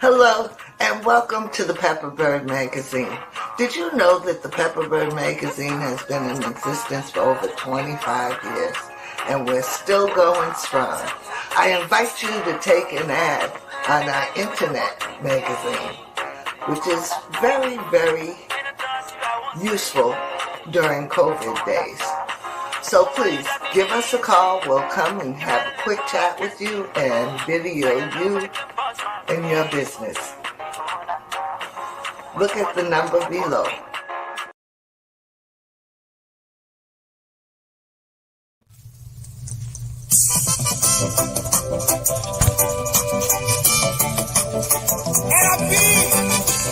Hello, and welcome to the Pepperbird Magazine. Did you know that the Pepperbird Magazine has been in existence for over 25 years, and we're still going strong? I invite you to take an ad on our internet magazine, which is very, very useful during COVID days. So please, give us a call. We'll come and have a quick chat with you and video you and your business. Look at the number below.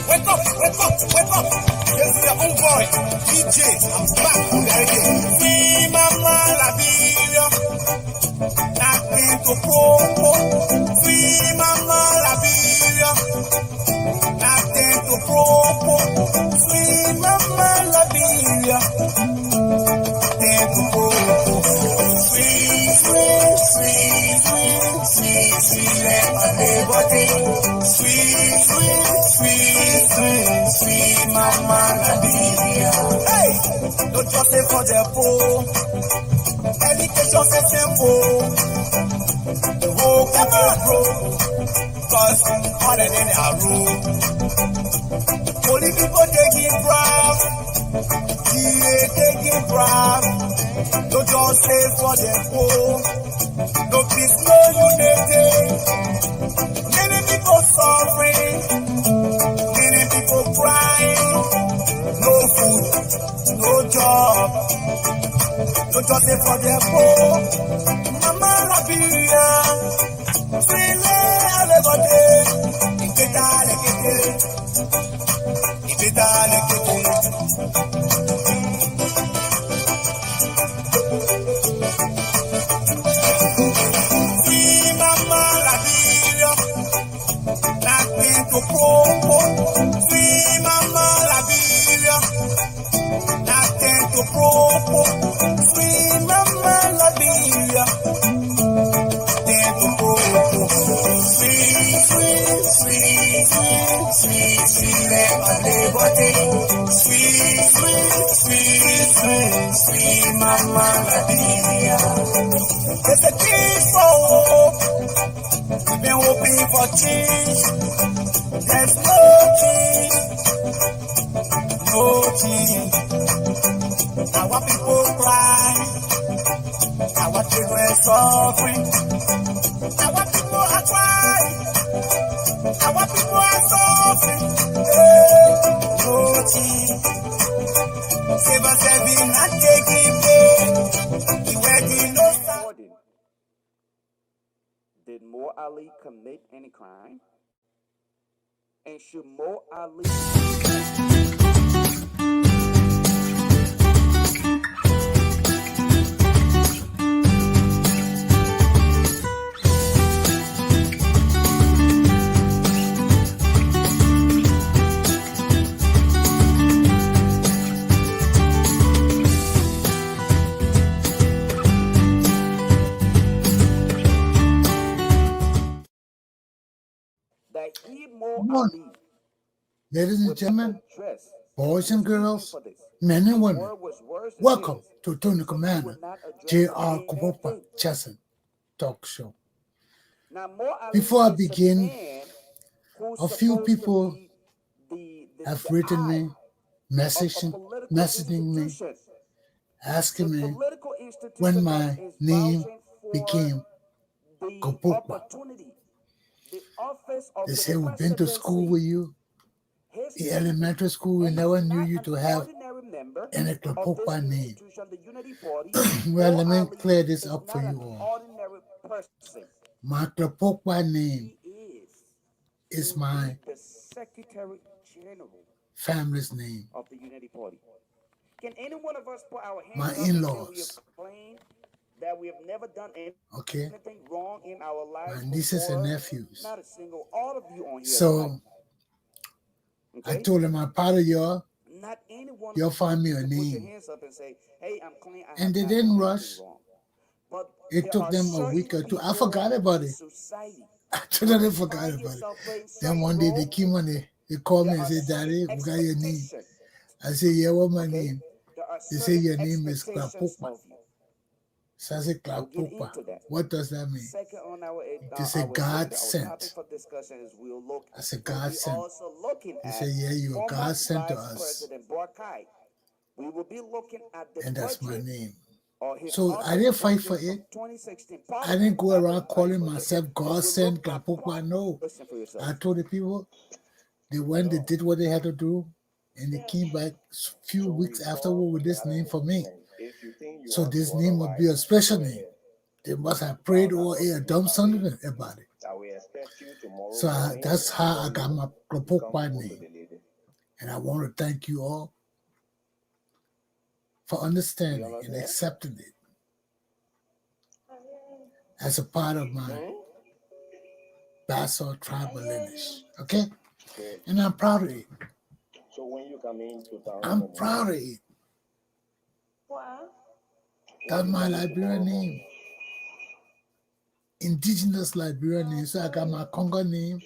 Wake up, wake up, wake up. This is your own boy, DJ. I'm back on the idea. Free Mama Liberia. Nothing to promo. Free Mama Liberia. Nothing to promo. Free Mama Liberia. Nothing to promo. Free, free, free, free, free, free. Let my liberty. Free, free, free, free, free. Mama Liberia. Hey, don't just say for the poor. Education is simple. The whole country grow. Cause harder than our rule. Only people taking bribe. DA taking bribe. Don't just say for the poor. No peace, no unity. Many people suffering. Many people crying. No food, no job. No just say for the poor. Mama Liberia. Freely everybody. Free Mama Liberia. Nothing to promo. Free Mama Liberia. Nothing to promo. Free Mama Liberia. Nothing to promo. Free, free, free, free, free, free. Let my liberty. Free, free, free, free, free. Mama Liberia. There's a change for hope. We've been hoping for change. There's no change. No change. Our people cry. Our children suffering. Our people are crying. Our people are suffering. Hey, no change. Save us every not taking pay. The wedding no stop. Did Mo Ali commit any crime? And should Mo Ali... Good morning, ladies and gentlemen, boys and girls, men and women. Welcome to Tune the Commander, Galpohkpa Chesson Talk Show. Before I begin, a few people have written me, messaging me, asking me when my name became Galpohkpa. They say, we've been to school with you. In elementary school, we never knew you to have an Galpohkpa name. Well, let me clear this up for you all. My Galpohkpa name is to my be the Secretary General family's name. of the Unity Party. Can any one of us put our My hands up and say we have in-laws, claimed that we have never done okay? anything wrong in our lives My nieces and before? nephews. Not a single. All of you on here So tonight. I Okay? told them, I'm part of y'all. Not anyone Y'all find me a can put your name. hands up and say, "Hey, I'm clean. I And have they not didn't done rush. anything wrong." But It there took are them a certain week or two. I people forgot about in it. society. I When totally you forgot find about it. yourself playing Then certain one day they roles, came on, they called me there and are said, Daddy, certain we got your name. expectations. I said, yeah, what my Okay? name? There are They say certain your name is expectations Galpohkpa. of you. So I said, We'll get Galpohkpa. into that. What does that mean? Second on our They said, God agenda, our sent. topic for discussion is we'll look. I said, We'll God be sent. also looking They at said, yeah, you are former God sent to Vice us. President Barkai. We will be looking at the And that's my budget name. or his So office I didn't fight for budget it. from 2016. I didn't go around calling myself But God we sent look at Galpohkpa. No. listen for yourself. I told the people, they went, they did what they had to do, and they came back a few weeks afterward with this name for me. So this name would be a special name. They must have prayed or done something about it. So that's how I got my Galpohkpa name. And I want to thank you all for understanding and accepting it as a part of my Bassa tribal lineage. Okay? And I'm proud of it. So when you come into town, I'm proud of it. That's my Liberian name. Indigenous Liberian name. So I got my Congo name.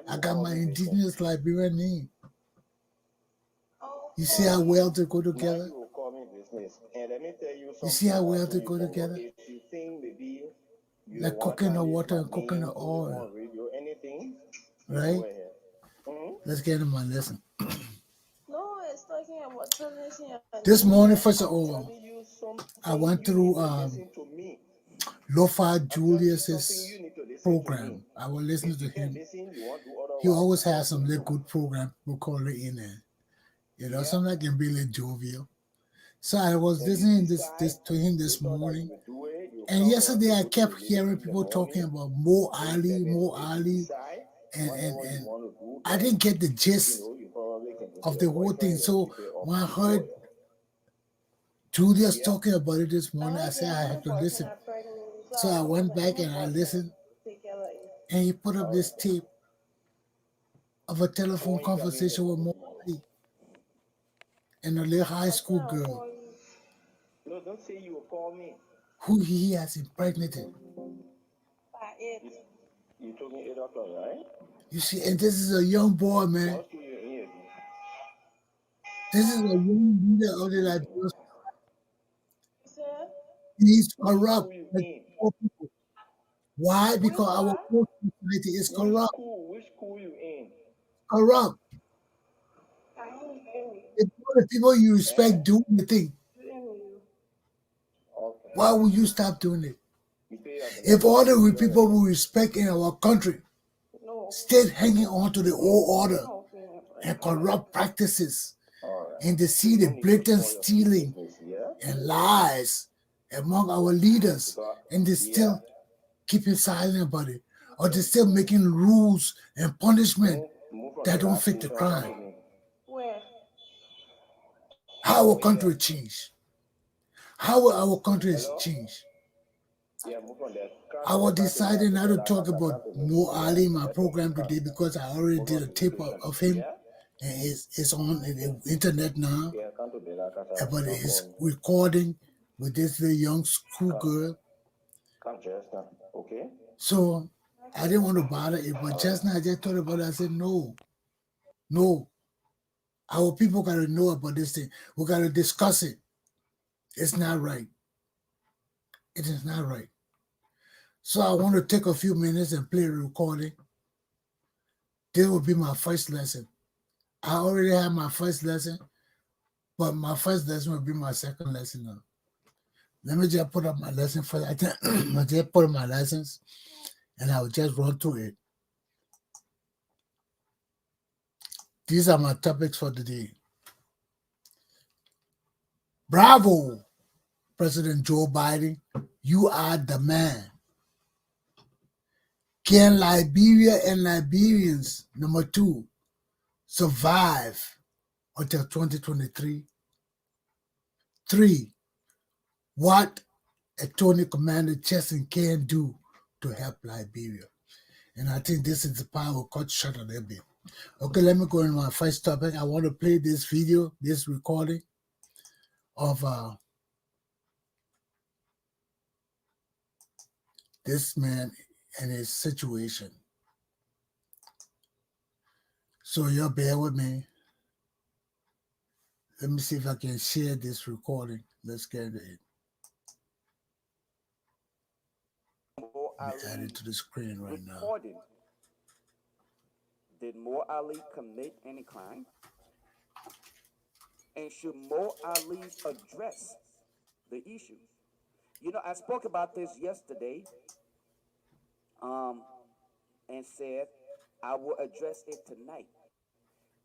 I got my indigenous Liberian name. You see how well they go together? you will call me business. And let me tell you something. You see how well they you go can- together? If you think maybe you Like want coconut to water use and my coconut name oil. on radio, anything, Right? go ahead. Let's get into my lesson. No, it's talking about termination. This morning, first of all, Telling you something, I went you through need to listen to me. Lo-Fi I'm telling you Julius's something, you need to listen to program. me. I was listening If to you can him. listen, you want to He otherwise. always has some little good program people call it in there. You know, Yeah. something that can be a little jovial. So I was listening this to him this morning. And yesterday I kept hearing people talking about Mo Ali, and I didn't get the gist of the whole thing. So when I heard Julius talking about it this morning, I said I have to listen. So I went back and I listened, and he put up this tape of a telephone conversation with Mo Ali and a little high school girl No, don't say you will call me. who he has impregnated. You told me 8 o'clock, right? You see, and this is a young boy, man. What school you in? This is a young leader of the Liberian. He's corrupt. Like poor people. Why? Because our whole society is corrupt. Which school you in? Corrupt. If all the people you respect do the thing, Okay. why would you stop doing it? You say you have If all the people we respect in our country stayed hanging on to the old order and corrupt practices, and they see the blatant stealing and lies among our leaders, and they still keeping silent about it, or they're still making rules and punishment that don't fit the crime, how our country will change? How will our country change? I was deciding not to talk about Mo Ali in my program today because I already did a tape of him, and it's on the internet now. But it's recording with this little young schoolgirl. Okay. So I didn't want to bother it, but just now I just thought about it. I said, no. Our people got to know about this thing. We got to discuss it. It's not right. It is not right. So I want to take a few minutes and play a recording. This will be my first lesson. I already have my first lesson, but my first lesson will be my second lesson now. Let me just put up my lesson first. I just put up my lessons, and I will just run through it. These are my topics for today. Bravo, President Joe Biden. You are the man. Can Liberia and Liberians, number 2, survive until 2023? 3, what Attorney Commander Chesson can do to help Liberia. And I think this is the part we'll cut short a little bit. Okay, let me go into my first topic. I want to play this video, this recording of this man and his situation. So you'll bear with me. Let me see if I can share this recording. Let's get it. Let me add it to the screen right now. Did Mo Ali commit any crime? And should Mo Ali address the issue? You know, I spoke about this yesterday and said I will address it tonight.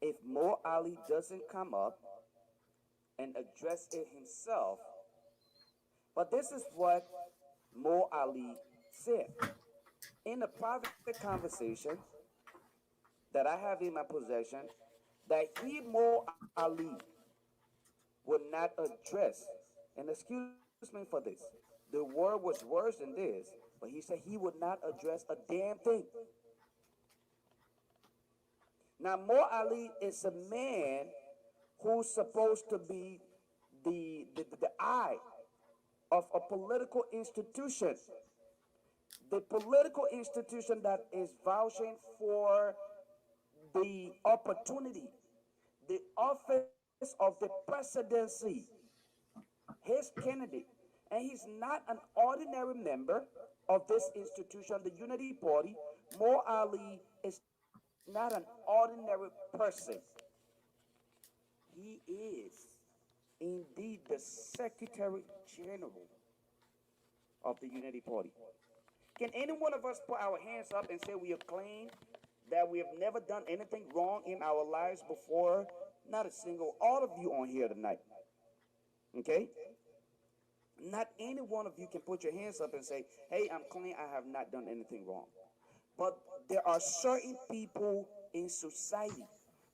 If Mo Ali doesn't come up and address it himself, but this is what Mo Ali said in a private conversation that I have in my possession, that he, Mo Ali, would not address, and excuse me for this, the word was worse than this, but he said he would not address a damn thing. Now, Mo Ali is a man who's supposed to be the eye of a political institution. The political institution that is vouching for the opportunity, the office of the presidency, his candidate. And he's not an ordinary member of this institution, the Unity Party. Mo Ali is not an ordinary person. He is indeed the Secretary General of the Unity Party. Can any one of us put our hands up and say we claim that we have never done anything wrong in our lives before? Not a single, all of you on here tonight. Okay? Not any one of you can put your hands up and say, hey, I'm clean, I have not done anything wrong. But there are certain people in society,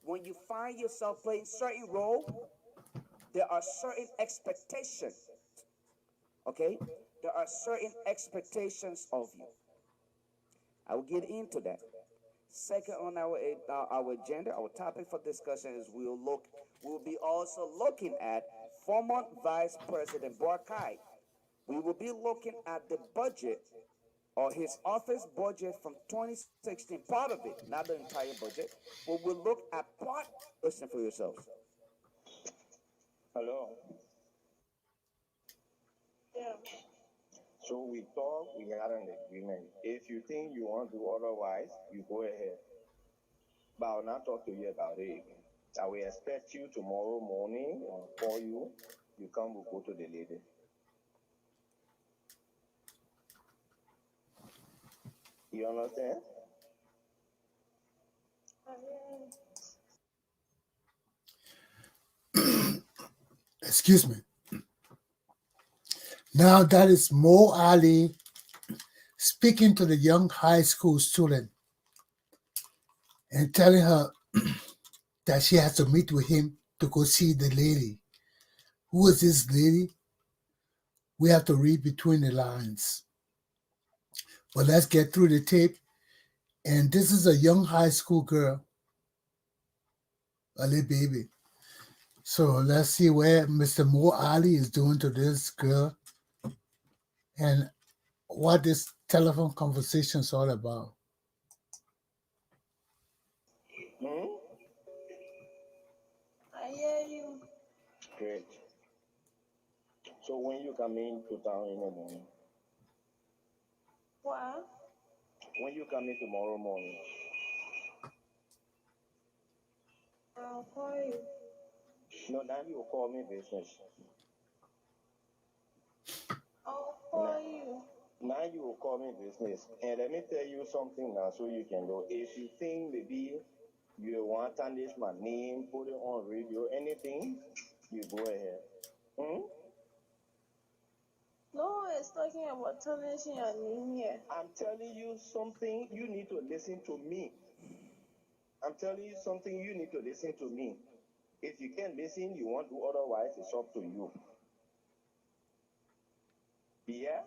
when you find yourself playing certain role, there are certain expectations. Okay? There are certain expectations of you. I will get into that. Second on our agenda, our topic for discussion is we'll be also looking at former Vice President Barkai. We will be looking at the budget or his office budget from 2016, part of it, not the entire budget, but we'll look at part. Listen for yourselves. Hello. Yeah. So we talked, we had an agreement. If you think you want to do otherwise, you go ahead. But I'll not talk to you about it. I will expect you tomorrow morning. I'll call you. You come, we'll go to the lady. You understand? Excuse me. Now that is Mo Ali speaking to the young high school student and telling her that she has to meet with him to go see the lady. Who is this lady? We have to read between the lines. But let's get through the tape. And this is a young high school girl, a little baby. So let's see where Mr. Mo Ali is doing to this girl and what this telephone conversation is all about. I hear you. Great. So when you come in to town in the morning? What? When you come in tomorrow morning? I'll call you. No, now you call me business. I'll call you. Now you will call me business. And let me tell you something now so you can know. If you think maybe you want to tarnish my name, put it on radio, anything, you go ahead. No, it's talking I'm telling you something, you need to listen to me. I'm telling you something, you need to listen to me. If you can't listen, you won't do otherwise, it's up to you. Yeah?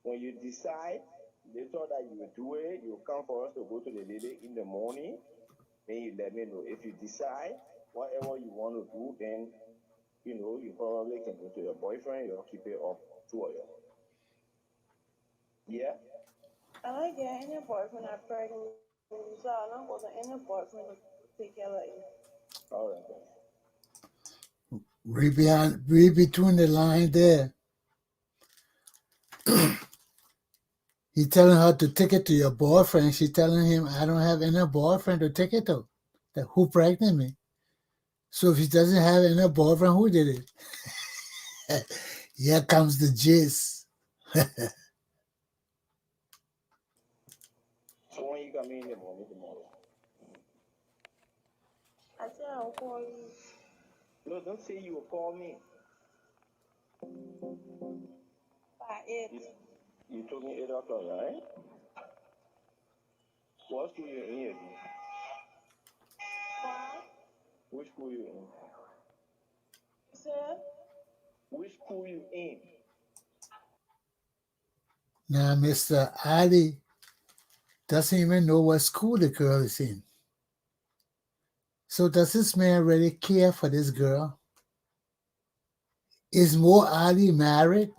When you decide, later that you will do it, you come for us to go to the lady in the morning, then you let me know. If you decide whatever you want to do, then, you probably can go to your boyfriend, you'll keep it up to you. Yeah? I don't get any boyfriend I'm pregnant, so I'm not going to any boyfriend to take care of you. All right, then. Read between the line there. He telling her to take it to your boyfriend. She telling him, I don't have any boyfriend to take it to. That who pregnant me? So if he doesn't have any boyfriend, who did it? Here comes the gist. So when you come in the morning tomorrow? I said I'll call you. No, don't say you will call me. By 8. You told me 8 o'clock, right? What school you in? Which school you in? Sir? Which school you in? Now, Mr. Ali doesn't even know what school the girl is in. So does this man really care for this girl? Is Mo Ali married?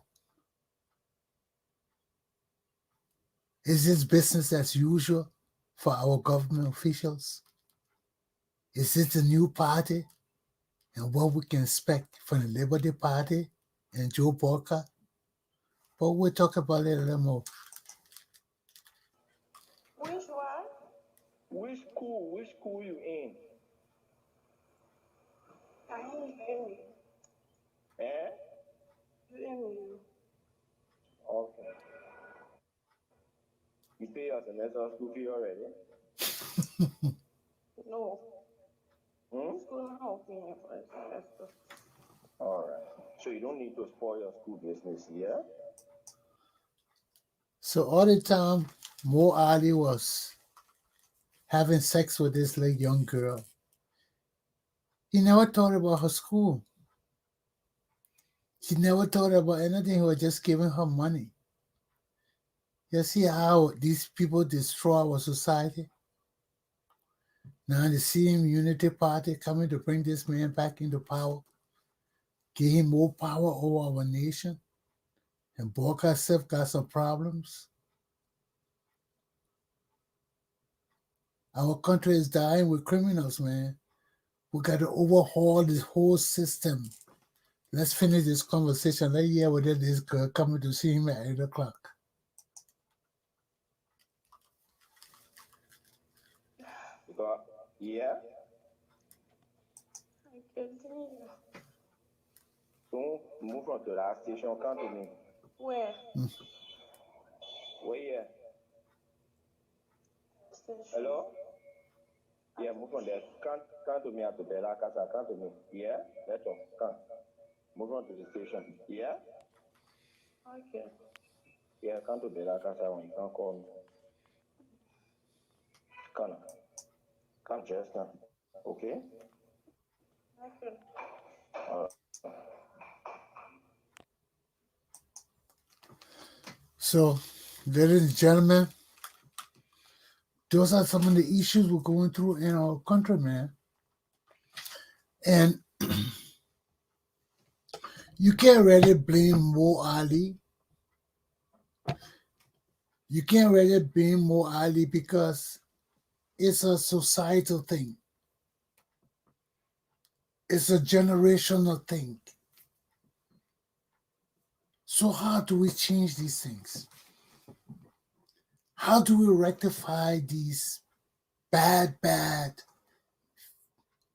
Is this business as usual for our government officials? Is this the new party and what we can expect from the Liberty Party and Joe Walker? But we'll talk about it a little more. Which one? Which school you in? I ain't hear you. Eh? You hear me? Okay. You pay your semester school fee already? No. Hmm? School not open for the semester. All right. So you don't need to spoil your school business, yeah? So all the time, Mo Ali was having sex with this young girl. He never thought about her school. He never thought about anything. He was just giving her money. You see how these people destroy our society? Now the same Unity Party coming to bring this man back into power, give him more power over our nation, and Boca self got some problems. Our country is dying with criminals, man. We got to overhaul this whole system. Let's finish this conversation. Let's hear whether this girl coming to see him at 8 o'clock. Because, yeah? I continue. Don't move on to that station. Come to me. Where? Where here? Station. Hello? Yeah, move on there. Come to me at the Bella Casa. Come to me. Yeah? Let's talk. Come. Move on to the station. Yeah? Okay. Yeah, come to Bella Casa when you can call me. Come on. Come just now. Okay? Okay. All right. So, ladies and gentlemen, those are some of the issues we're going through in our country, man. And you can't really blame Mo Ali. You can't really blame Mo Ali because it's a societal thing. It's a generational thing. So how do we change these things? How do we rectify these bad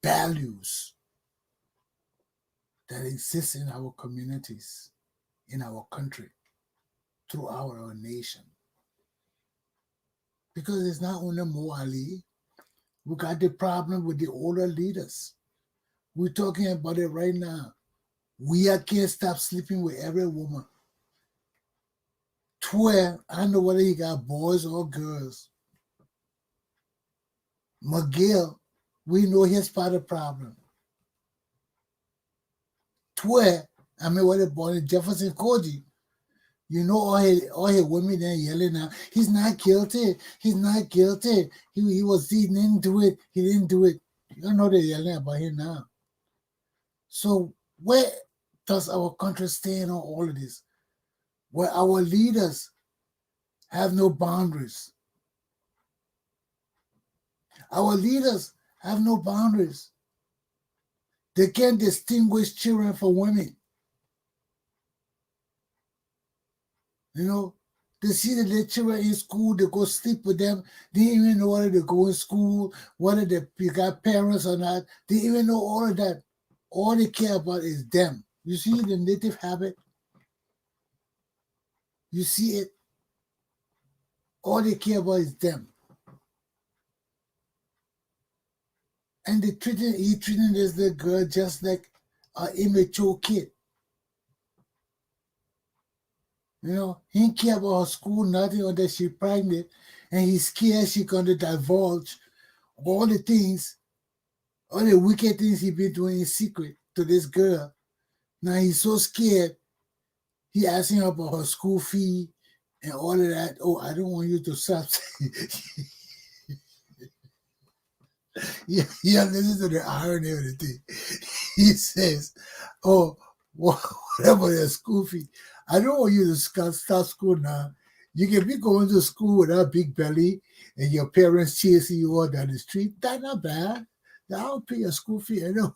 values that exist in our communities, in our country, throughout our nation? Because it's not only Mo Ali. We got the problem with the older leaders. We're talking about it right now. We can't stop sleeping with every woman. 12, I don't know whether he got boys or girls. Miguel, we know his part of the problem. 12, I mean, what about Jefferson Koji? You know, all his women there yelling now. He's not guilty. He's not guilty. He didn't do it. He didn't do it. You don't know they're yelling about him now. So where does our country stand on all of this? Where our leaders have no boundaries. Our leaders have no boundaries. They can't distinguish children from women. You know, they see the children in school, they go sleep with them. They even know whether they go in school, whether they got parents or not. They even know all of that. All they care about is them. You see the native habit? You see it? All they care about is them. And he treating this little girl just like an immature kid. You know, he didn't care about her school, nothing, or that she's pregnant, and he's scared she's going to divulge all the things, all the wicked things he's been doing in secret to this girl. Now he's so scared, he asking her about her school fee and all of that. Oh, I don't want you to stop. Yeah, listen to the irony of the thing. He says, oh, whatever their school fee. I don't want you to start school now. You can be going to school with a big belly and your parents chasing you all down the street. That's not bad. I'll pay your school fee. I know.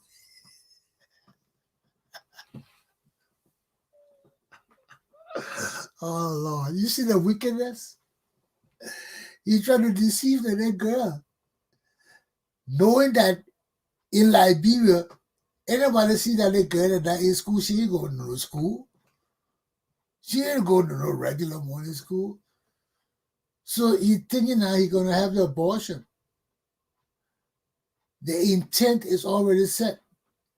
Oh, Lord. You see the wickedness? He's trying to deceive that girl. Knowing that in Liberia, anybody see that little girl that in school, she ain't going to no school. She ain't going to no regular morning school. So he's thinking now he's going to have the abortion. The intent is already set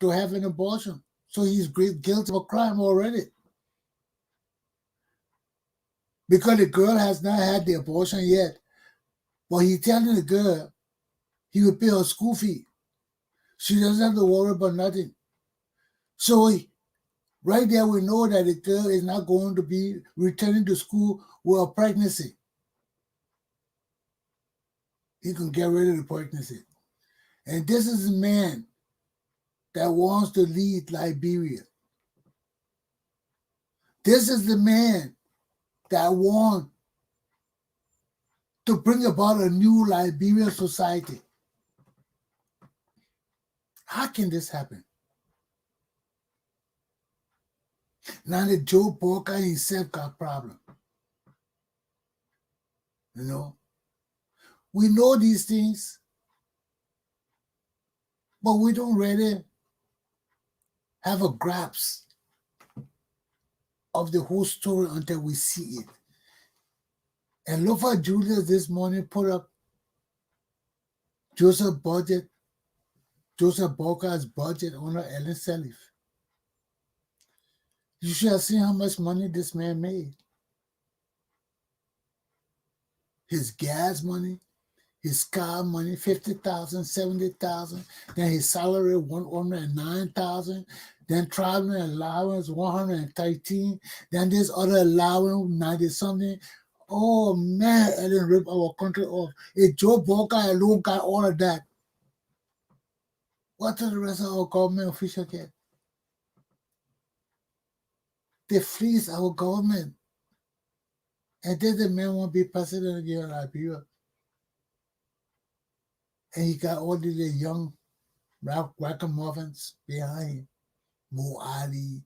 to have an abortion. So he's guilty of a crime already. Because the girl has not had the abortion yet. But he's telling the girl he will pay her school fee. She doesn't have to worry about nothing. So right there we know that the girl is not going to be returning to school with a pregnancy. He can get rid of the pregnancy. And this is a man that wants to lead Liberia. This is the man that wants to bring about a new Liberian society. How can this happen? Now that Joe Porker himself got a problem. You know? We know these things, but we don't really have a grasp of the whole story until we see it. And Lofa Julius this morning put up Joseph Bourka's budget on Ellen Sirleaf. You should have seen how much money this man made. His gas money, his car money, $50,000, $70,000. Then his salary, $109,000. Then traveling allowance, $113,000. Then this other allowance, 90 something. Oh man, Ellen ripped our country off. If Joe Porker alone got all of that, what does the rest of our government officials get? They fleece our government. And then the man won't be president again in Liberia. And he got all the young ragamuffins behind him, Mo Ali,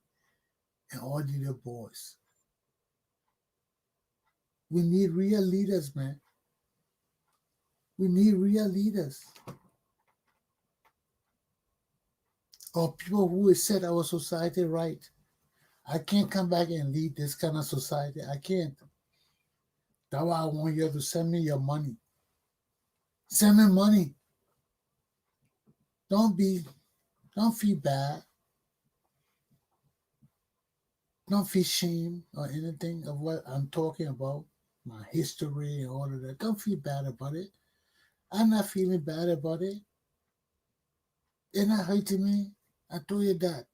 and all the little boys. We need real leaders, man. We need real leaders. Or people who will set our society right. I can't come back and lead this kind of society. I can't. That's why I want you to send me your money. Send me money. Don't feel bad. Don't feel shame or anything of what I'm talking about, my history and all of that. Don't feel bad about it. I'm not feeling bad about it. It's not hurting me. I told you that.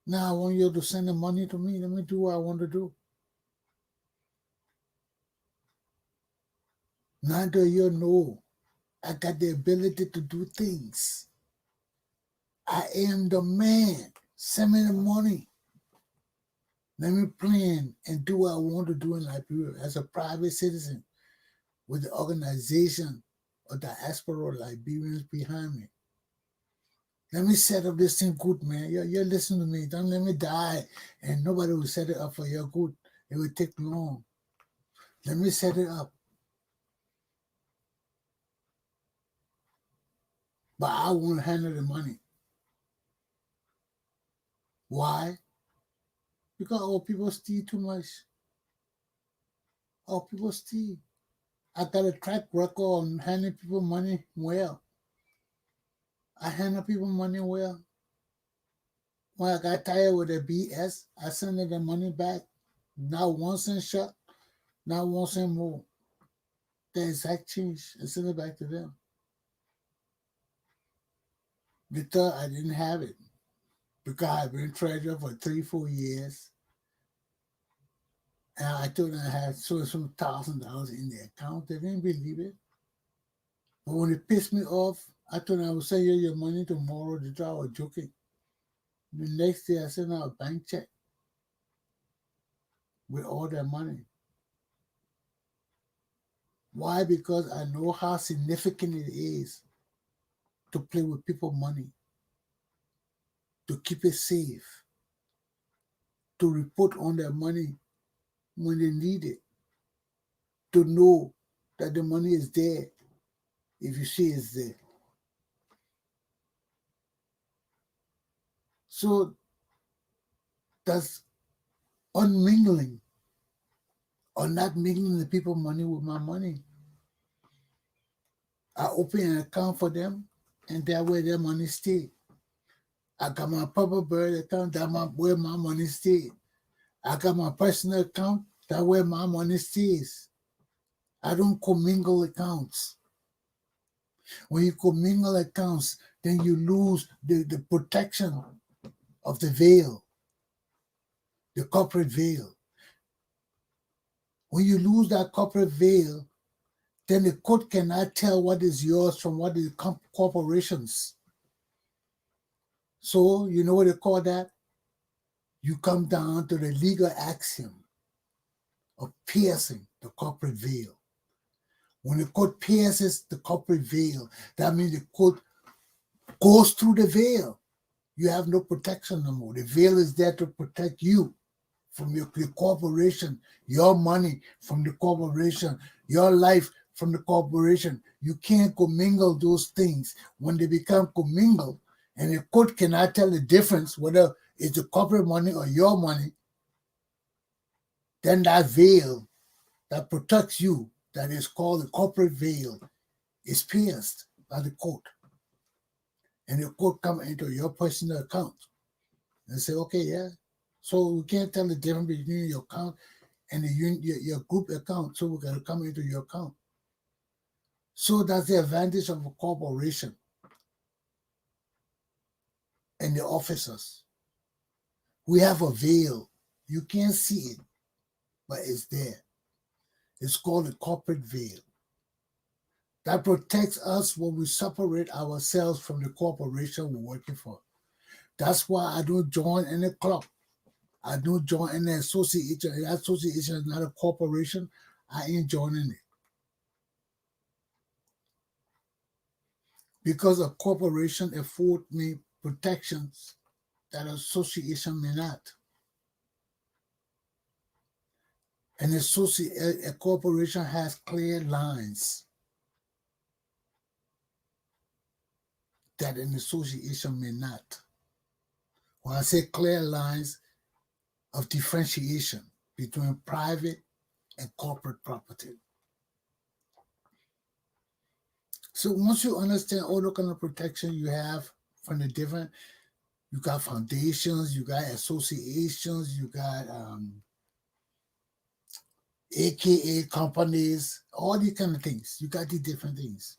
Now I want you to send the money to me. Let me do what I want to do. Now do you know I got the ability to do things. I am the man. Send me the money. Let me plan and do what I want to do in Liberia as a private citizen with the organization of diaspora Liberians behind me. Let me set up this thing good, man. You're listening to me. Don't let me die and nobody will set it up for your good. It will take long. Let me set it up. But I won't handle the money. Why? Because people steal too much. People steal. I got a track record on handing people money well. I handle people money well. When I got tired with the BS, I sent them the money back. Not 1 cent short, not 1 cent more. The exact change. I sent it back to them. They thought I didn't have it because I've been treasurer for 3-4 years. And I told them I had some $1,000 in the account. They didn't believe it. But when it pissed me off, I told them I will send you your money tomorrow. They thought I was joking. The next day, I sent out a bank check with all their money. Why? Because I know how significant it is to play with people's money, to keep it safe, to report on their money when they need it, to know that the money is there if you see it's there. So that's unmingling or not mingling the people's money with my money. I open an account for them, and that's where their money stay. I got my Papa Bird account, that's where my money stay. I got my personal account, that's where my money stays. I don't commingle accounts. When you commingle accounts, then you lose the protection of the veil, the corporate veil. When you lose that corporate veil, then the court cannot tell what is yours from what is corporations. So, you know what they call that? You come down to the legal axiom of piercing the corporate veil. When the court pierces the corporate veil, that means the court goes through the veil. You have no protection no more. The veil is there to protect you from your corporation, your money from the corporation, your life from the corporation. You can't commingle those things. When they become commingled, and the court cannot tell the difference whether it's the corporate money or your money, then that veil that protects you, that is called the corporate veil, is pierced by the court. And the court come into your personal account and say, okay, yeah. So we can't tell the difference between your account and your group account, so we're going to come into your account. So that's the advantage of a corporation and the officers. We have a veil. You can't see it, but it's there. It's called a corporate veil. That protects us when we separate ourselves from the corporation we're working for. That's why I don't join any club. I don't join any association. That association is not a corporation. I ain't joining it. Because a corporation affords me protections that an association may not. A corporation has clear lines that an association may not. When I say clear lines of differentiation between private and corporate property. So once you understand all the kind of protection you have from the different You got foundations, you got associations, you got AKA companies, all these kind of things. You got these different things.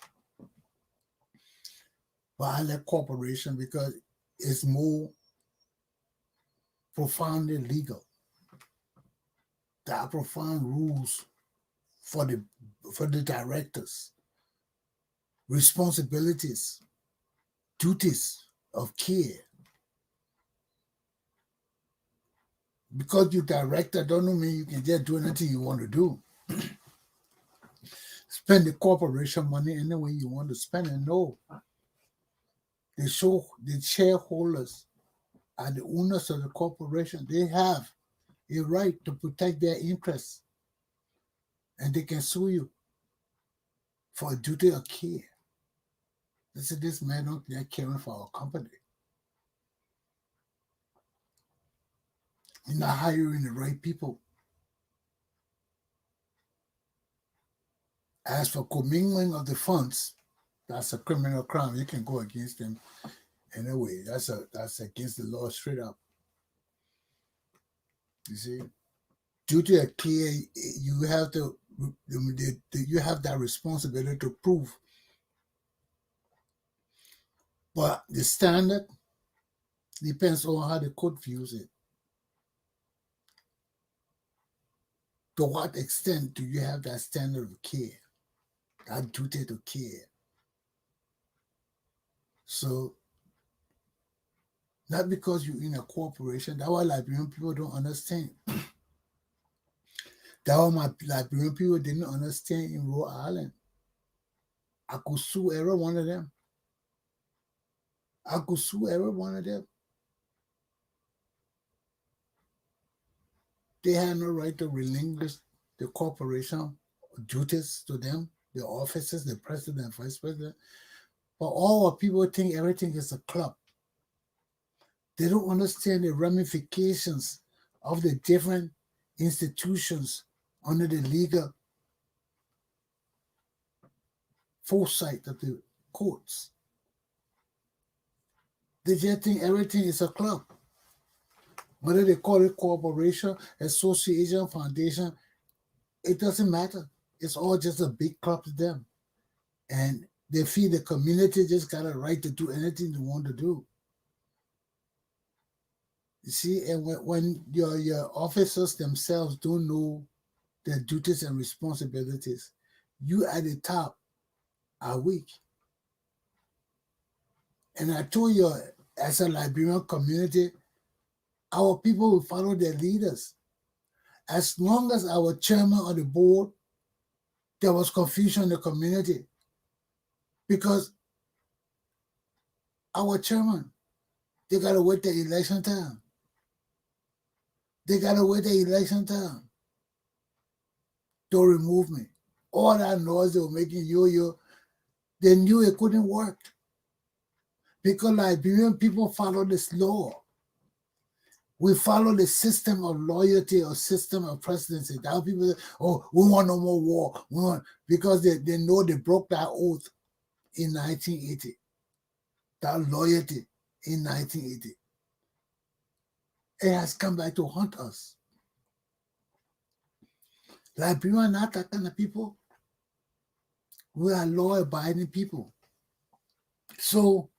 But I like corporation because it's more profoundly legal. There are profound rules for the directors, responsibilities, duties of care. Because you director don't mean you can just do anything you want to do. Spend the corporation money any way you want to spend it. No. The shareholders are the owners of the corporation. They have a right to protect their interests. And they can sue you for a duty of care. They say this man not caring for our company. You're not hiring the right people. As for commingling of the funds, that's a criminal crime. You can go against them anyway. That's against the law straight up. You see, duty of care, you have that responsibility to prove. But the standard depends on how the court views it. To what extent do you have that standard of care, that duty to care? So, not because you're in a corporation, that's why Liberian people don't understand. That's why my Liberian people didn't understand in Rhode Island. I could sue every one of them. I could sue every one of them. They had no right to relinquish the corporation duties to them, the officers, the president, vice president. But all our people think everything is a club. They don't understand the ramifications of the different institutions under the legal foresight of the courts. They just think everything is a club. Whether they call it corporation, association, foundation, it doesn't matter. It's all just a big club to them. And they feel the community just got a right to do anything they want to do. You see, and when your officers themselves don't know their duties and responsibilities, you at the top are weak. And I told you, as a Liberian community, our people will follow their leaders. As long as our chairman of the board, there was confusion in the community. Because our chairman, they got to wait the election time. They got to wait the election time to remove me. All that noise they were making, they knew it couldn't work. Because Liberian people follow this law. We follow the system of loyalty or system of presidency. That people say, oh, we want no more war. Because they know they broke that oath in 1980. That loyalty in 1980. It has come back to haunt us. Liberians are not that kind of people. We are law-abiding people. So,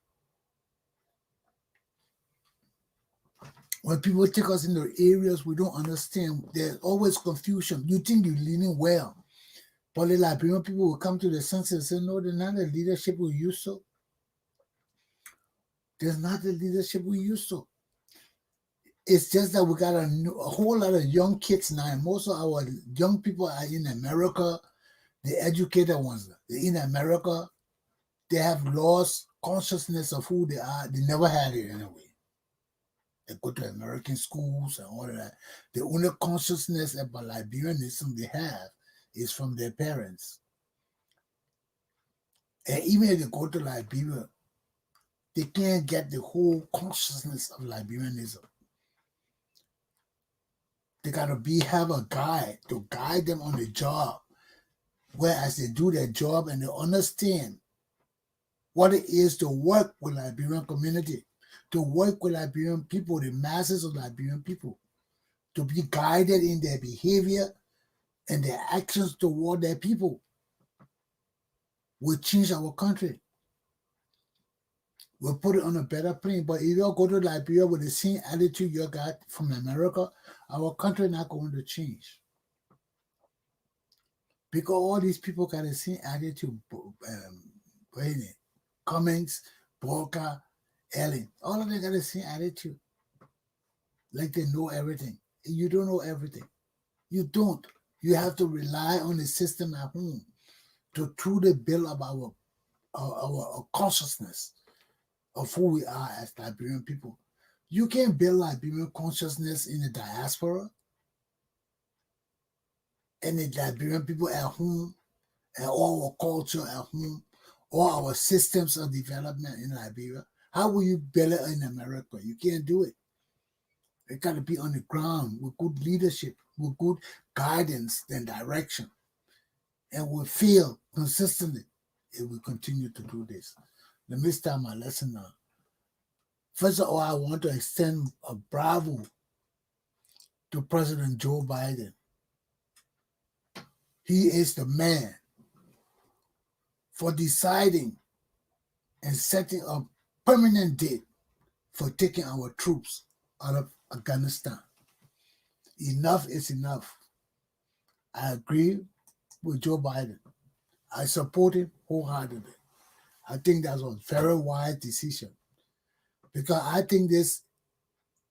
when people take us into areas we don't understand, there's always confusion. You think you're leading well. But the Liberian people will come to the senses and say, no, they're not the leadership we used to. There's not the leadership we used to. It's just that we got a whole lot of young kids now. And most of our young people are in America. The educated ones, they're in America. They have lost consciousness of who they are. They never had it anyway. They go to American schools and all of that. The only consciousness about Liberianism they have is from their parents. And even if they go to Liberia, they can't get the whole consciousness of Liberianism. They got to have a guide to guide them on the job. Whereas they do their job and they understand what it is to work with Liberian community, to work with Liberian people, the masses of Liberian people, to be guided in their behavior and their actions toward their people will change our country. We'll put it on a better plane. But if you go to Liberia with the same attitude you got from America, our country not going to change. Because all these people got the same attitude. Cummings, Walker, Ellen, all of them got the same attitude. Like they know everything. You don't know everything. You don't. You have to rely on the system at home to truly build up our consciousness of who we are as Liberian people. You can't build Liberian consciousness in the diaspora and the Liberian people at home and all our culture at home, all our systems of development in Liberia. How will you build it in America? You can't do it. It got to be on the ground with good leadership, with good guidance and direction. And we'll fail consistently if we continue to do this. Let me start my lesson now. First of all, I want to extend a bravo to President Joe Biden. He is the man for deciding and setting a permanent date for taking our troops out of Afghanistan. Enough is enough. I agree with Joe Biden. I support him wholeheartedly. I think that was a very wise decision because I think this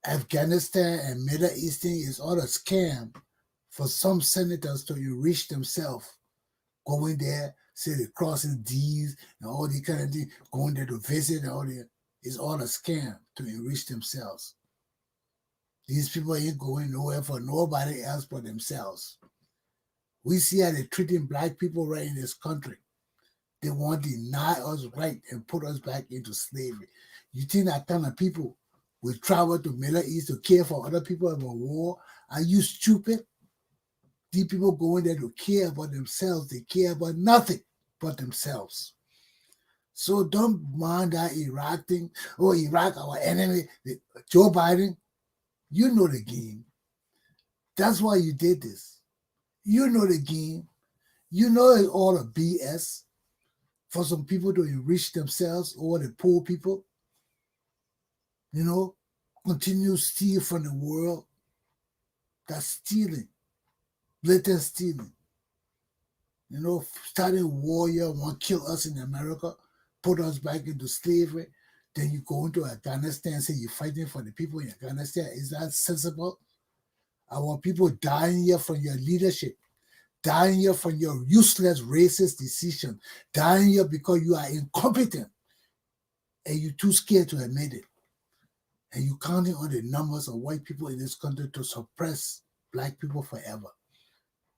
Afghanistan and Middle East thing is all a scam for some senators to enrich themselves, going there, say they're crossing D's and all these kind of things, going there to visit and all that. It's all a scam to enrich themselves. These people ain't going nowhere for nobody else but themselves. We see how they're treating black people right in this country. They want to deny us right and put us back into slavery. You think that kind of people will travel to Middle East to care for other people about war? Are you stupid? These people going there to care about themselves. They care about nothing but themselves. So don't mind that Iraq thing. Oh, Iraq, our enemy. Joe Biden, you know the game. That's why you did this. You know the game. You know it's all a BS for some people to enrich themselves over the poor people. You know, continue to steal from the world. That's stealing. Blatant stealing. You know, starting war here, want to kill us in America, put us back into slavery. Then you go into Afghanistan and say you're fighting for the people in Afghanistan. Is that sensible? Our people dying here from your leadership, dying here from your useless racist decision, dying here because you are incompetent and you're too scared to admit it. And you're counting on the numbers of white people in this country to suppress black people forever.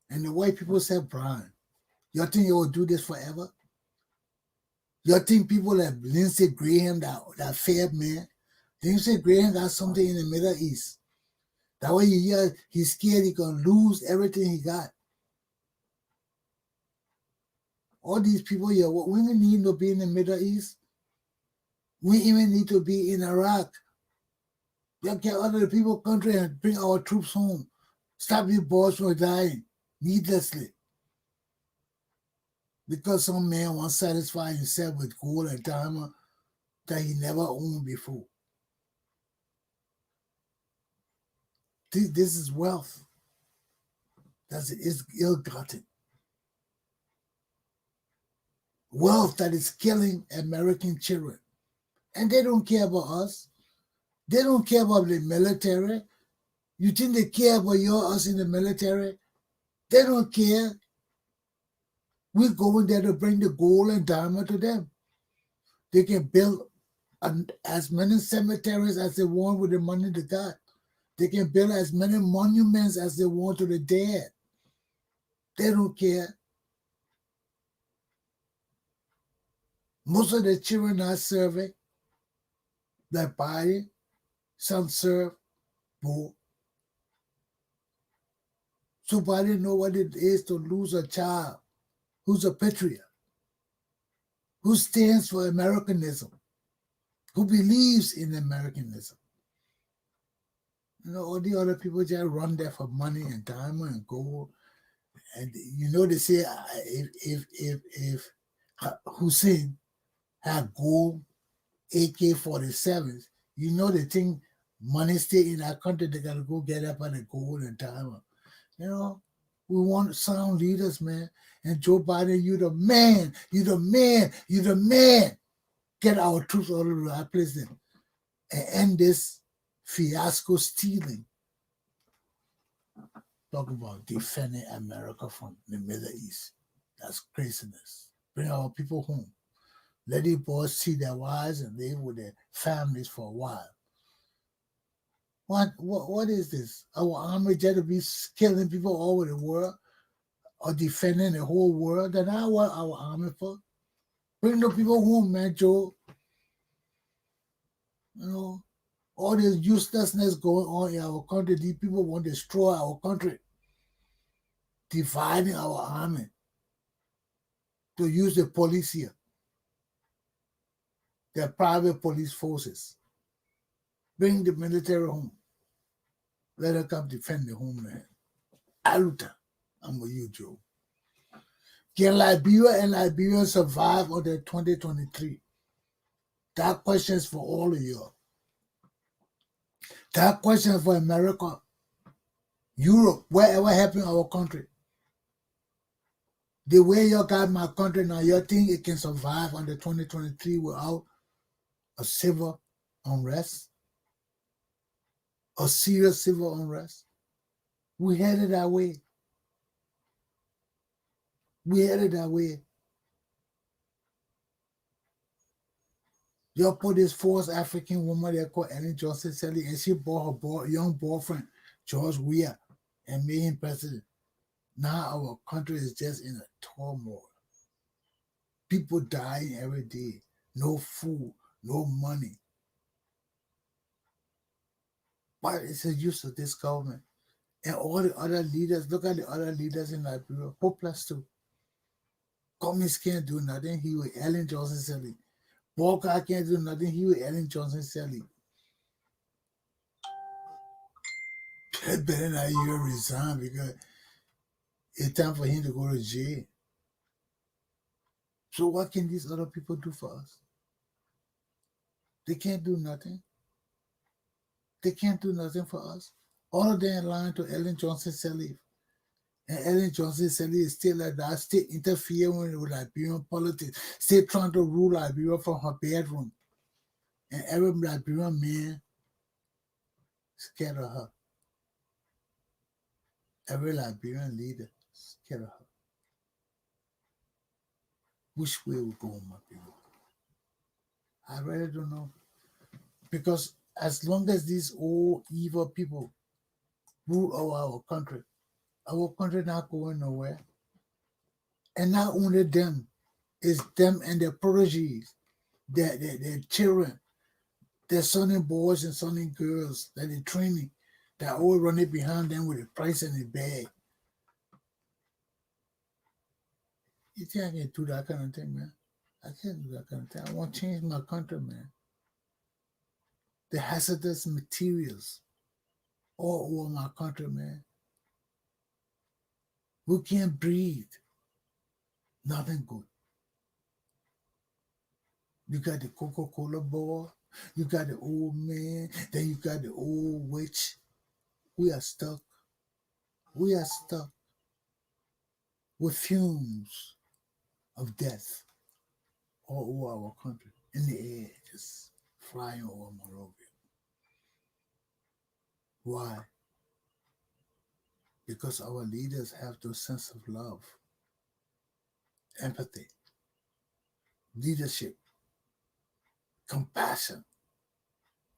And the white people said, Brian, you think you will do this forever? You think people like Lindsey Graham, that fair man, Lindsey Graham got something in the Middle East. That way you hear he's scared he can lose everything he got. All these people here, we don't need to be in the Middle East. We even need to be in Iraq. We get out of the people's country and bring our troops home. Stop these boys from dying needlessly. Because some man wants to satisfy himself with gold and diamond that he never owned before. This is wealth. It's ill-gotten. Wealth that is killing American children. And they don't care about us. They don't care about the military. You think they care about us in the military? They don't care. We're going there to bring the gold and diamond to them. They can build as many cemeteries as they want with the money they got. They can build as many monuments as they want to the dead. They don't care. Most of the children are serving, like Biden, some serve both. So Biden know what it is to lose a child who's a patriot, who stands for Americanism, who believes in Americanism. You know, all the other people just run there for money and diamond and gold. And you know, they say if Hussein had gold AK-47s, you know they think money stay in that country, they gotta go get up on the gold and diamond. You know, we want sound leaders, man. And Joe Biden, you the man, you the man, you the man. Get our troops out of the right place then and end this fiasco stealing. Talk about defending America from the Middle East. That's craziness. Bring our people home. Let the boys see their wives and live with their families for a while. What is this? Our army just to be killing people all over the world or defending the whole world? That's not what our army for. Bring the people home, man, Joe. You know, all this uselessness going on in our country. These people want to destroy our country, dividing our army to use the police here, their private police forces. Bring the military home. Let them come defend the homeland. Aluta, I'm with you, Joe. Can Liberia and Liberians survive until 2023? That question is for all of you. That question is for America, Europe, wherever happened in our country. The way you got my country now, you think it can survive until 2023 without a civil unrest? A serious civil unrest? We headed that way. We headed that way. You put this first African woman there called Ellen Johnson Sirleaf, and she bought her young boyfriend, George Weah, and made him president. Now our country is just in a turmoil. People dying every day. No food, no money. What is the use of this government? And all the other leaders, look at the other leaders in Liberia, hopeless too. Communists can't do nothing. He with Ellen Johnson Sirleaf. Walker can't do nothing. He with Ellen Johnson Sirleaf. Better not even resign because it's time for him to go to jail. So what can these other people do for us? They can't do nothing. They can't do nothing for us. All of them lying to Ellen Johnson Sirleaf. And Ellen Johnson Sirleaf is still like that, still interfering with Liberian politics, still trying to rule Liberia from her bedroom. And every Liberian man scared of her. Every Liberian leader scared of her. Which way we go, my people? I really don't know. Because as long as these old evil people rule over our country not going nowhere. And not only them, it's them and their protégés, their children, their son and boys and son and girls that they're training, that all running behind them with a price in the bag. You think I can do that kind of thing, man? I can't do that kind of thing. I want to change my country, man. The hazardous materials all over my country, man. We can't breathe. Nothing good. You got the Coca-Cola boy, you got the old man, then you got the old witch. We are stuck. We are stuck with fumes of death all over our country, in the air, just flying over Monrovia. Why? Because our leaders have no sense of love, empathy, leadership, compassion.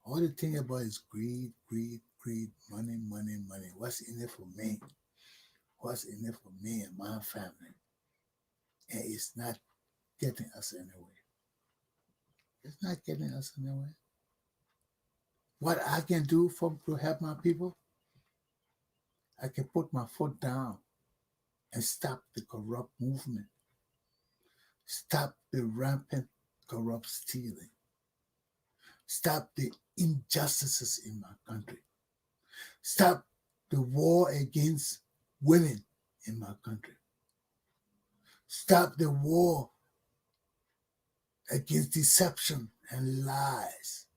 All they think about is greed, greed, greed, money, money, money. What's in it for me? What's in it for me and my family? And it's not getting us anywhere. It's not getting us anywhere. What I can do to help my people, I can put my foot down and stop the corrupt movement. Stop the rampant corrupt stealing. Stop the injustices in my country. Stop the war against women in my country. Stop the war against deception and lies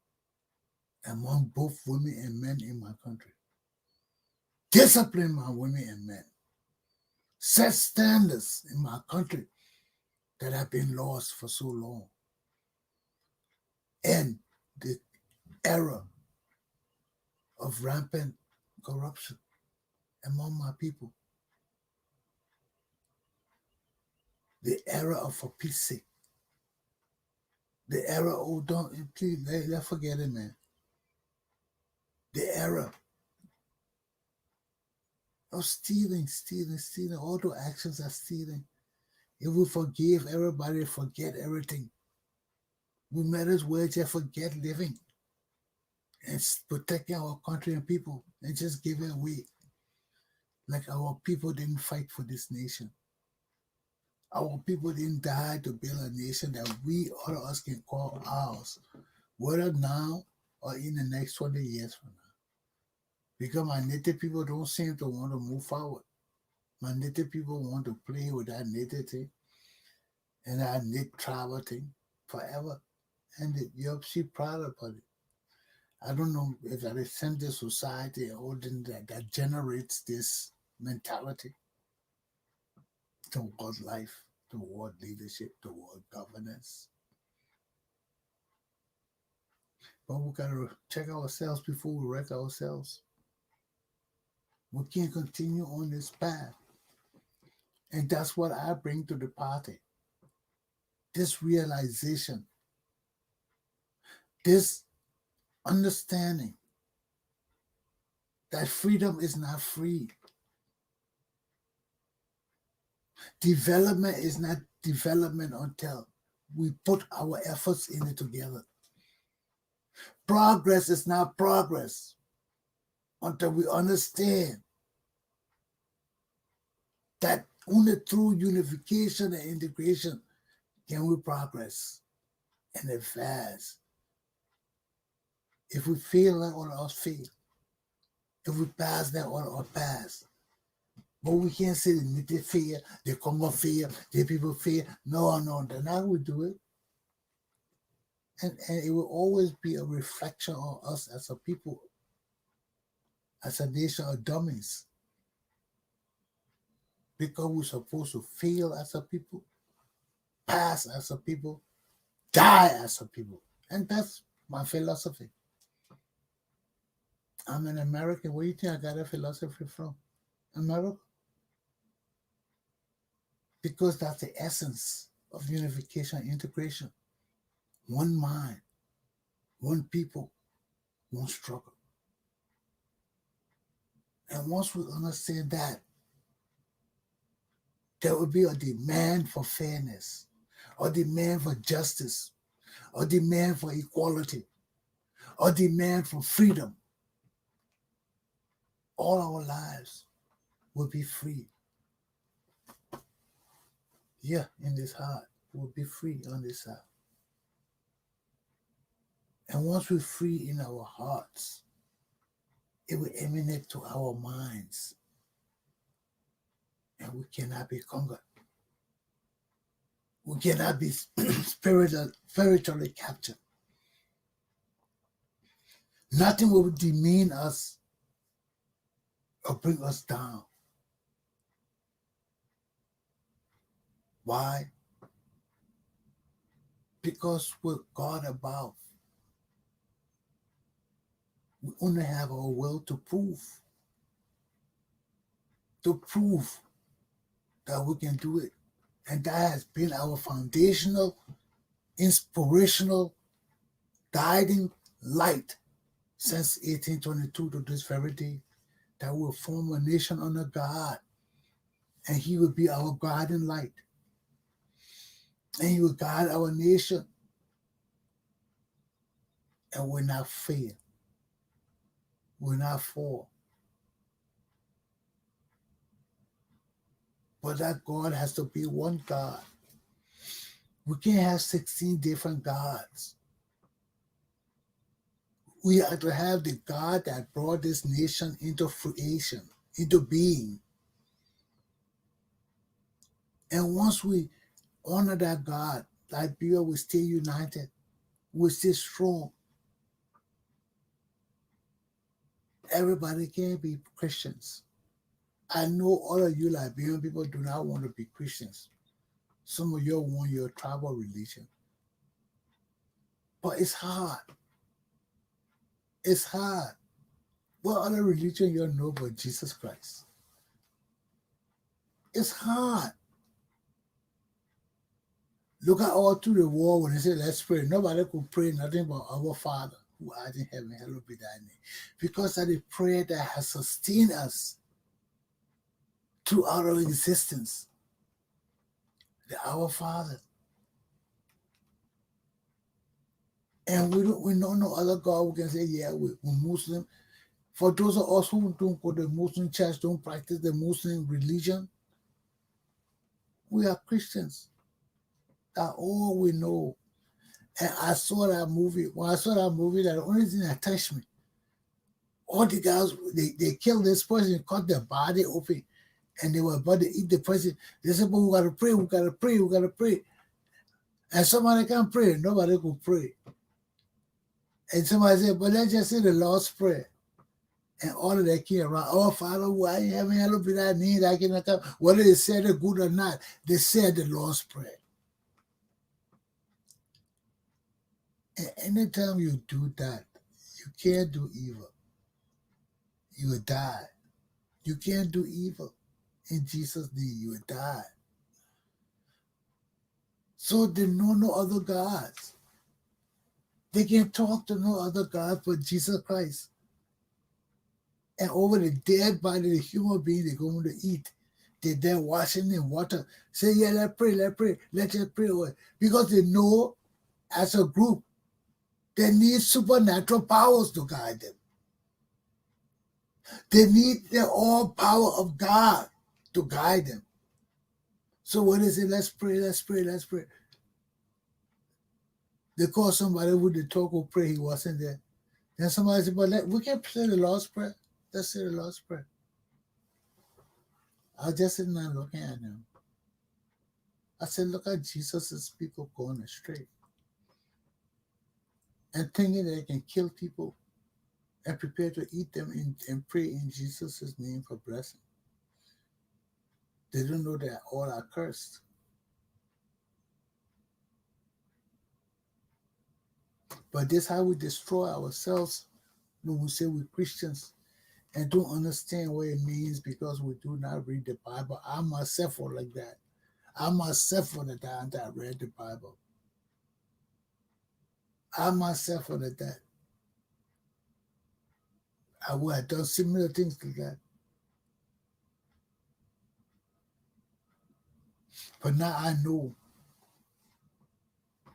among both women and men in my country. Discipline my women and men. Set standards in my country that have been lost for so long. End the era of rampant corruption among my people. The era of for peace sake. The era, oh, don't, please, let's forget it, man. The era of stealing. All the actions are stealing. If we forgive everybody, forget everything, we might as well just forget living and protecting our country and people and just give it away. Like our people didn't fight for this nation. Our people didn't die to build a nation that we, all of us, can call ours, whether now or in the next 20 years from now. Because my native people don't seem to want to move forward. My native people want to play with that native thing and that native tribal thing forever. And you're proud about it. I don't know if that is centered society or that generates this mentality toward life, toward leadership, toward governance. But we got to check ourselves before we wreck ourselves. We can't continue on this path. And that's what I bring to the party. This realization, this understanding that freedom is not free. Development is not development until we put our efforts in it together. Progress is not progress until we understand that only through unification and integration can we progress and advance. If we fail, let all of us fail. If we pass, let all of us pass. But we can't say the native fail, the Congo fail, the people fail. No, then how we do it. And it will always be a reflection on us as a people, as a nation of dummies. Because we're supposed to fail as a people, pass as a people, die as a people. And that's my philosophy. I'm an American. Where do you think I got a philosophy from? America. Because that's the essence of unification and integration. One mind, one people, one struggle. And once we understand that, there will be a demand for fairness, a demand for justice, a demand for equality, a demand for freedom. All our lives will be free. Yeah, in this heart, we'll be free on this side. And once we're free in our hearts, it will emanate to our minds. And we cannot be conquered. We cannot be spiritually captured. Nothing will demean us or bring us down. Why? Because with God above, we only have our will to prove that we can do it. And that has been our foundational, inspirational, guiding light since 1822 to this very day, that we will form a nation under God. And He will be our guiding light. And He will guide our nation. And we'll not fail. We'll not fall. But that God has to be one God. We can't have 16 different gods. We are to have the God that brought this nation into fruition, into being. And once we honor that God, Liberia will stay united, will stay strong. Everybody can be Christians. I know all of you Liberian people do not want to be Christians. Some of you want your tribal religion. But it's hard. It's hard. What other religion you know but Jesus Christ? It's hard. Look at all through the war when they say, let's pray. Nobody could pray nothing but our Father who art in heaven, hallowed be thy name. Because of the prayer that has sustained us throughout our existence. The Our Father. And we know no other God who can say, yeah, we're Muslim. For those of us who don't go to the Muslim church, don't practice the Muslim religion, we are Christians. That's all we know. And I saw that movie. When I saw that movie, that the only thing that touched me, all the guys, they killed this person, cut their body open, and they were about to eat the person. They said, but we got to pray, we got to pray, we got to pray. And somebody can't pray. Nobody could pray. And somebody said, but let's just say the Lord's Prayer. And all of that came around. Oh, Father, who I am, hallowed be thy name, thy kingdom come. Whether they said it good or not, they said the Lord's Prayer. And anytime you do that, you can't do evil. You will die. You can't do evil. In Jesus' name, you will die. So they know no other gods. They can't talk to no other God but Jesus Christ. And over the dead body, the human being they're going to eat, they're there washing in water. Say, yeah, let's pray, let's just pray away. Because they know as a group, they need supernatural powers to guide them. They need the all power of God to guide them. So when they say, let's pray, let's pray, let's pray. They call somebody who they talk or pray, he wasn't there. Then somebody said, but we can say the Lord's Prayer. Let's say the Lord's Prayer. I was just sitting there looking at him. I said, look at Jesus' people going astray. And thinking they can kill people and prepare to eat them and pray in Jesus' name for blessing. They don't know that all are cursed. But this is how we destroy ourselves when we say we're Christians and don't understand what it means because we do not read the Bible. I myself was like that. I myself was like that until I read the Bible. I myself was like that. I would have done similar things to that. But now I know.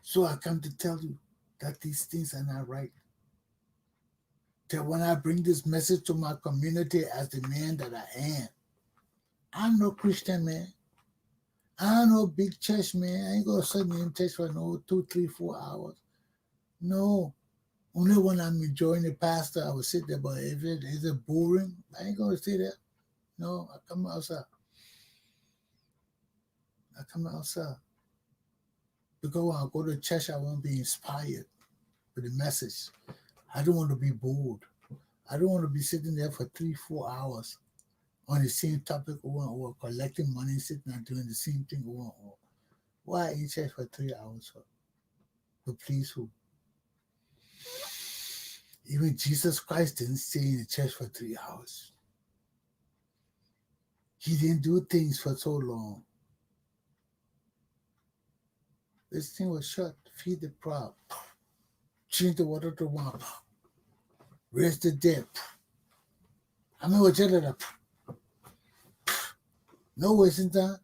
So I come to tell you that these things are not right. That when I bring this message to my community as the man that I am, I'm no Christian man. I'm no big church man. I ain't going to sit in church for no 2, 3, 4 hours. No. Only when I'm enjoying the pastor, I will sit there. But if it is boring, I ain't going to sit there. No, I come outside. Because when I go to church, I want to be inspired with the message. I don't want to be bored. I don't want to be sitting there for 3, 4 hours on the same topic or collecting money, sitting and doing the same thing over and over. Why in church for 3 hours? To please who? Even Jesus Christ didn't stay in the church for 3 hours. He didn't do things for so long. This thing was shut. Feed the proud. Change the water to wine. Raise the dead. I mean, what you no wasting time.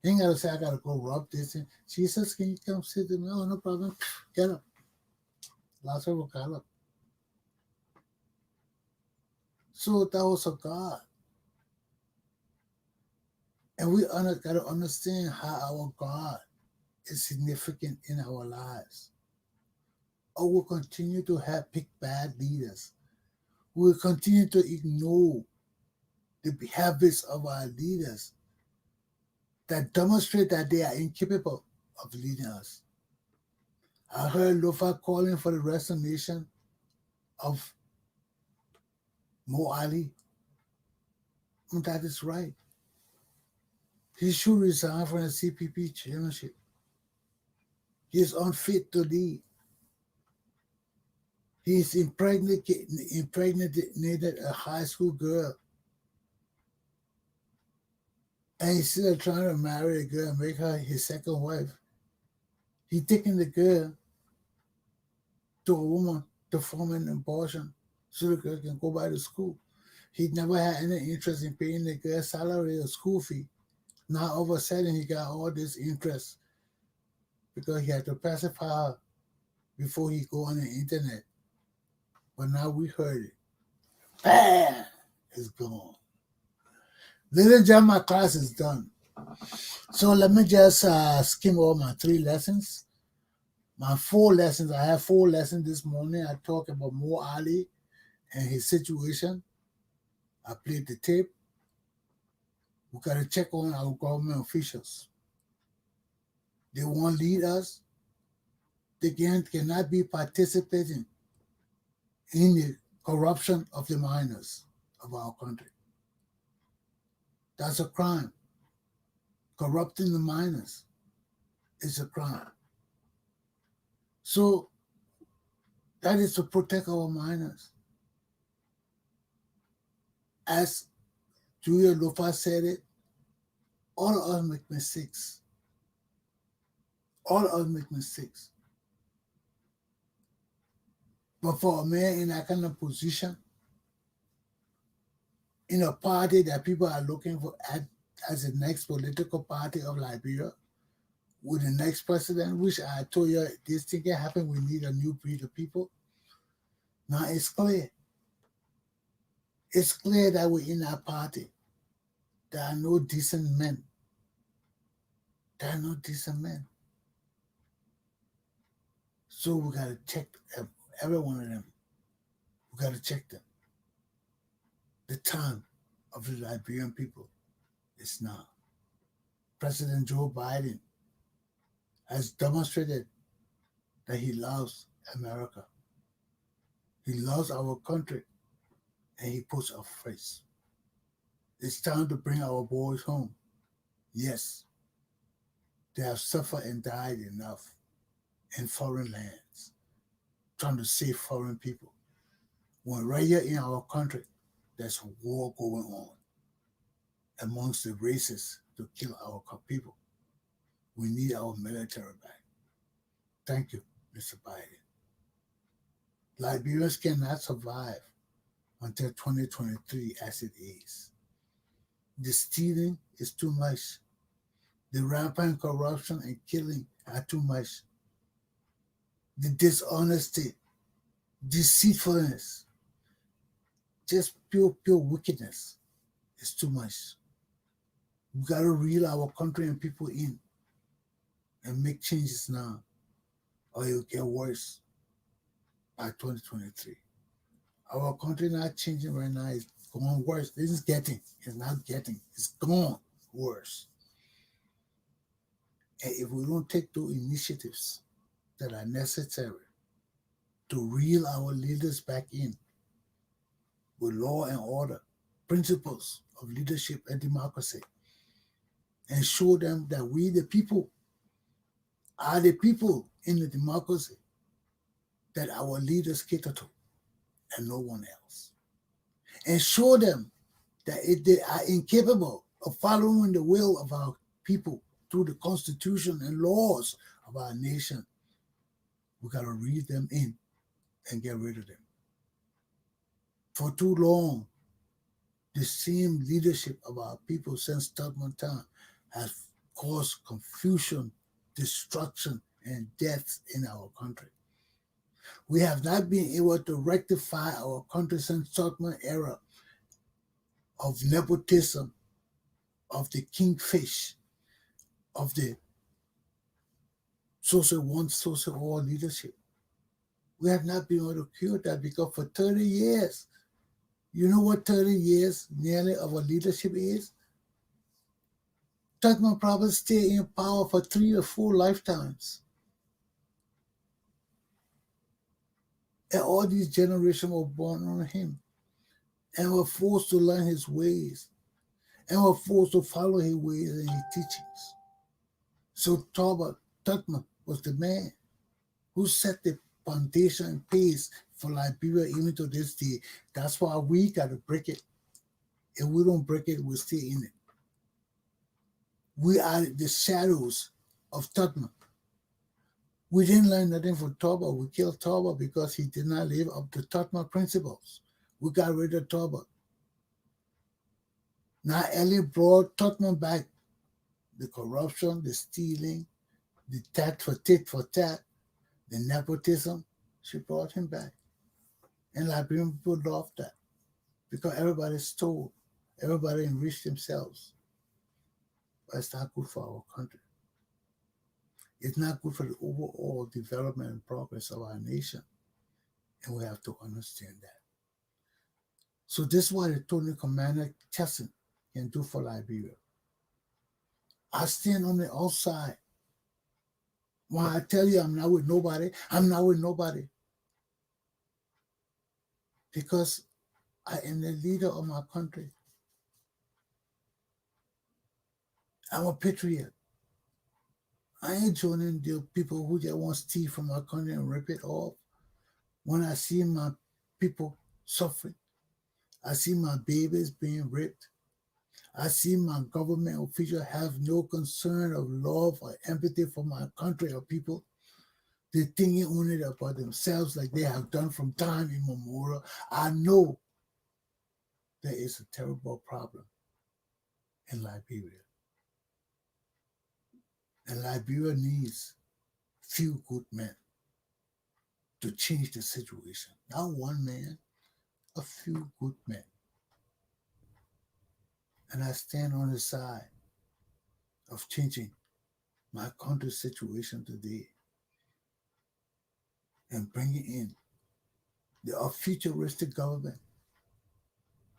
You ain't got to say, I got to go rub this in. Jesus, can you come sit with me? Oh, no problem. Get up. Lazarus got up. So that was a God. And we got to understand how our God is significant in our lives. or we'll continue to pick bad leaders. We'll continue to ignore the habits of our leaders that demonstrate that they are incapable of leading us. I heard Lofa calling for the resignation of Mo Ali. And that is right. He should resign from the CPP chairmanship. He is unfit to lead. He is impregnated a high school girl. And he's still trying to marry a girl and make her his second wife. He's taking the girl to a woman to form an abortion so the girl can go back to school. He never had any interest in paying the girl salary or school fee. Now all of a sudden he got all this interest because he had to pacify her before he go on the internet. But now we heard it. Bam! It's gone. Ladies and gentlemen, my class is done. So let me just skim over my 3 lessons. My 4 lessons, I have 4 lessons this morning. I talked about Mo Ali and his situation. I played the tape. We got to check on our government officials. They won't lead us. They cannot be participating in the corruption of the miners of our country. That's a crime. Corrupting the miners is a crime. So that is to protect our miners. As Julia Lofa said it, all of us make mistakes. All of us make mistakes. But for a man in that kind of position, in a party that people are looking for as the next political party of Liberia, with the next president, which I told you this thing can happen, we need a new breed of people. Now it's clear. It's clear that we're in that party. There are no decent men. There are no decent men. So we got to check every one of them. We got to check them. The time of the Liberian people is now. President Joe Biden has demonstrated that he loves America. He loves our country, and he puts us first. It's time to bring our boys home. Yes, they have suffered and died enough in foreign lands, trying to save foreign people. When right here in our country, there's a war going on amongst the races to kill our people. We need our military back. Thank you, Mr. Biden. Liberians cannot survive until 2023 as it is. The stealing is too much. The rampant corruption and killing are too much. The dishonesty, deceitfulness, just pure wickedness is too much. We got to reel our country and people in and make changes now, or it'll get worse by 2023. Our country not changing right now. It's going worse. It's not getting. It's going worse. And if we don't take those initiatives that are necessary to reel our leaders back in with law and order, principles of leadership and democracy, and show them that we, the people, are the people in the democracy that our leaders cater to and no one else. And show them that if they are incapable of following the will of our people through the constitution and laws of our nation, we got to reel them in and get rid of them. For too long, the same leadership of our people since Tubman time has caused confusion, destruction, and deaths in our country. We have not been able to rectify our country since Tubman era of nepotism, of the kingfish, of the social all leadership. We have not been able to cure that because for 30 years, you know what 30 years nearly of our leadership is? Tubman probably stayed in power for 3 or 4 lifetimes. And all these generations were born on him and were forced to learn his ways and were forced to follow his ways and his teachings. So Tubman was the man who set the foundation and pace for Liberia even to this day. That's why we got to break it. If we don't break it, we'll stay in it. We are the shadows of Tubman. We didn't learn nothing from Toba. We killed Toba because he did not live up to Tubman principles. We got rid of Toba. Now Ellie brought Tubman back. The corruption, the stealing, the tit for tat, the nepotism, she brought him back. And Liberian people loved that because everybody stole, everybody enriched themselves. But it's not good for our country. It's not good for the overall development and progress of our nation. And we have to understand that. So this is what I told the Commander Chesson can do for Liberia. I stand on the outside. When I tell you I'm not with nobody, I'm not with nobody. Because I am the leader of my country. I'm a patriot. I ain't joining the people who just want to steal from my country and rip it off. When I see my people suffering, I see my babies being raped, I see my government officials have no concern of love or empathy for my country or people. They're thinking only about themselves like they have done from time immemorial. I know there is a terrible problem in Liberia. And Liberia needs few good men to change the situation. Not one man, a few good men. And I stand on the side of changing my country's situation today and bringing in a futuristic government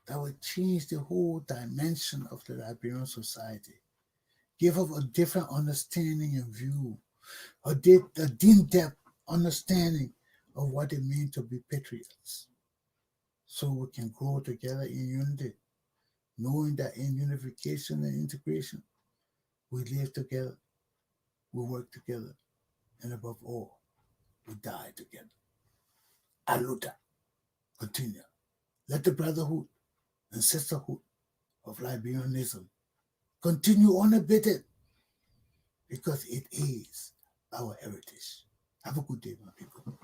that will change the whole dimension of the Liberian society, give us a different understanding and view, a in-depth understanding of what it means to be patriots, so we can grow together in unity, knowing that in unification and integration, we live together, we work together, and above all, we die together. Aluta, continue. Let the brotherhood and sisterhood of Liberianism continue unabated because it is our heritage. Have a good day, my people.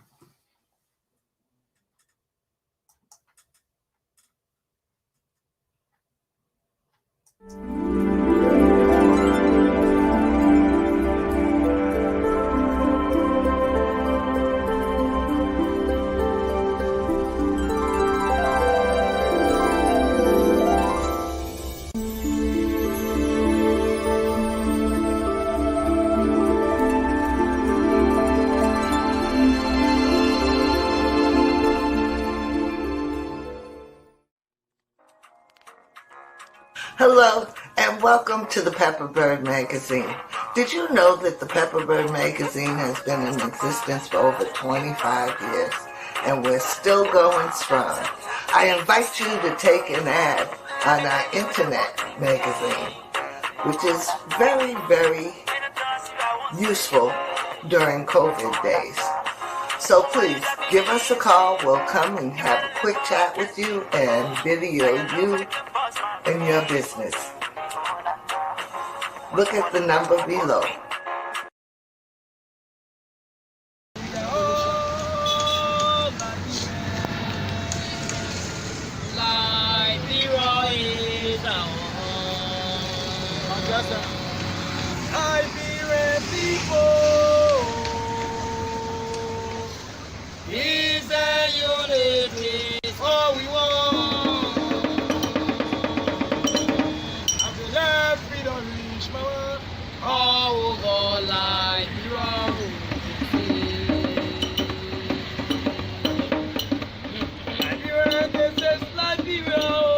Hello, and welcome to the Pepperbird Magazine. Did you know that the Pepperbird Magazine has been in existence for over 25 years, and we're still going strong? I invite you to take an ad on our internet magazine, which is very, very useful during COVID days. So please, give us a call. We'll come and have a quick chat with you and video you and your business. Look at the number below. Liberian people is a unity is all we want. After that freedom reach my all over. Liberia.